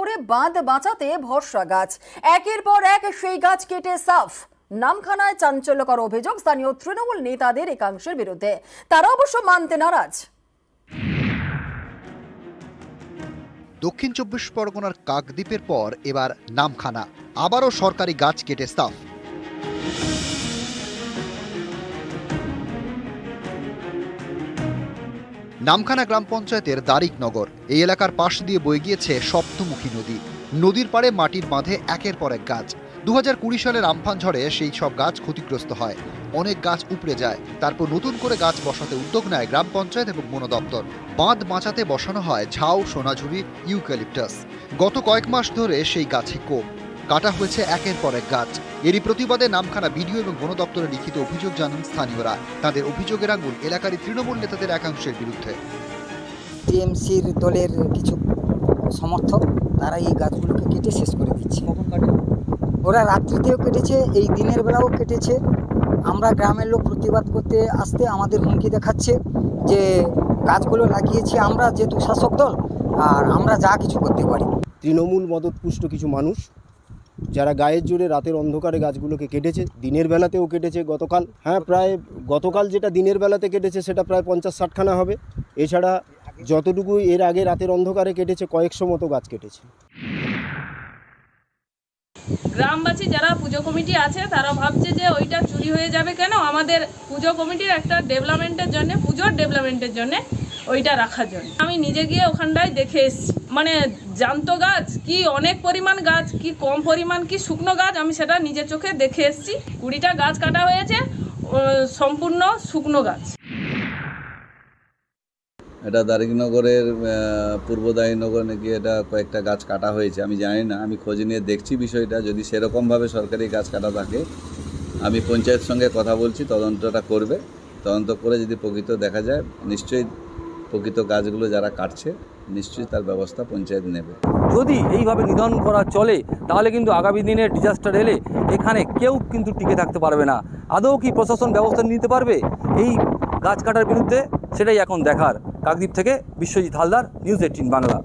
করে বাঁধ বাঁচাতে ভরসা গাছ, একের পর এক সেই গাছ কেটে সাফ। নামখানায় চাঞ্চল্যকর অভিযোগ স্থানীয় তৃণমূল নেতাদের একাংশের বিরুদ্ধে, তারা অবশ্য মানতে নারাজ। দক্ষিণ চব্বিশ পরগনার কাকদ্বীপের পর এবার নামখানা, আবারও সরকারি গাছ কেটে সাফ। নামখানা গ্রাম পঞ্চায়েতের দারিকনগর এই এলাকার পাশ দিয়ে বয়ে গিয়েছে সপ্তমুখী নদী। নদীর পাড়ে মাটির বাঁধে একের পর এক গাছ। 2020 সালের আমফান ঝড়ে সেই সব গাছ ক্ষতিগ্রস্ত হয়, অনেক গাছ উপড়ে যায়। তারপর নতুন করে গাছ বসাতে উদ্যোগ নেয় গ্রাম পঞ্চায়েত এবং বন দপ্তর। বাঁধ বাঁচাতে বসানো হয় ঝাউ, সোনাঝুরি, ইউক্যালিপটাস। গত কয়েক মাস ধরে সেই গাছে কোপ কাটা হয়েছে একের পর এক গাছ। এরই প্রতিবাদে নামখানা বিডিও এবং বন দপ্তরে লিখিত অভিযোগ জানান স্থানীয়রা। তাদের অভিযোগের আঙুল এলাকারই তৃণমূল নেতাদের একাংশের বিরুদ্ধে। টিএমসির দলের কিছু সমর্থক তারা এই গাছগুলোকে কেটে শেষ করে দিচ্ছে। ওরা রাত্রিতেও কেটেছে, এই দিনের বেলাও কেটেছে। আমরা গ্রামের লোক প্রতিবাদ করতে আসতে আমাদের হুমকি দেখাচ্ছে যে গাছগুলো লাগিয়েছি আমরা, যেহেতু শাসক দল, আর আমরা যা কিছু করতে পারি। তৃণমূল মদতপুষ্ট কিছু মানুষ যারা গায়ের জোরে রাতের অন্ধকারে গাছগুলোকে কেটেছে, দিনের বেলাতেও কেটেছে। গতকাল যেটা দিনের বেলাতে কেটেছে সেটা প্রায় 50-60 খানা হবে। এছাড়া যতটুকু এর আগে রাতের অন্ধকারে কেটেছে কয়েকশো মতো গাছ কেটেছে। গ্রামবাসী যারা পুজো কমিটি আছে তারা ভাবছে যে ওইটা চুরি হয়ে যাবে কেন, আমাদের পুজো কমিটির একটা ডেভেলপমেন্টের জন্য, পুজোর ডেভেলপমেন্টের জন্য ওইটা রাখার জন্য। আমি নিজে গিয়ে ওখানটায় দেখে এসেছি, মানে জ্যান্ত গাছ কি অনেক পরিমাণ গাছ, কি কম পরিমাণ, কি শুকনো গাছ, আমি সেটা নিজের চোখে দেখে এসেছি। 20টা গাছ কাটা হয়েছে, সম্পূর্ণ শুকনো গাছ। এটা দারিকনগরের পূর্ব দারিকনগর নাকি এটা কয়েকটা গাছ কাটা হয়েছে, আমি জানি না। আমি খোঁজ নিয়ে দেখছি বিষয়টা। যদি সেরকমভাবে সরকারি গাছ কাটা থাকে, আমি পঞ্চায়েত সঙ্গে কথা বলছি, তদন্তটা করবে। তদন্ত করে যদি প্রকৃত দেখা যায়, নিশ্চয়ই প্রকৃত গাছগুলো যারা কাটছে নিশ্চয়ই তার ব্যবস্থা পঞ্চায়েত নেবে। যদি এইভাবে নিধন করা চলে তাহলে কিন্তু আগামী দিনে ডিজাস্টার এলে এখানে কেউ কিন্তু টিকে থাকতে পারবে না। আদৌ কি প্রশাসন ব্যবস্থা নিতে পারবে এই গাছ কাটার বিরুদ্ধে, সেটাই এখন দেখার। কাকদ্বীপ থেকে বিশ্বজিৎ হালদার, নিউজ 18 বাংলা।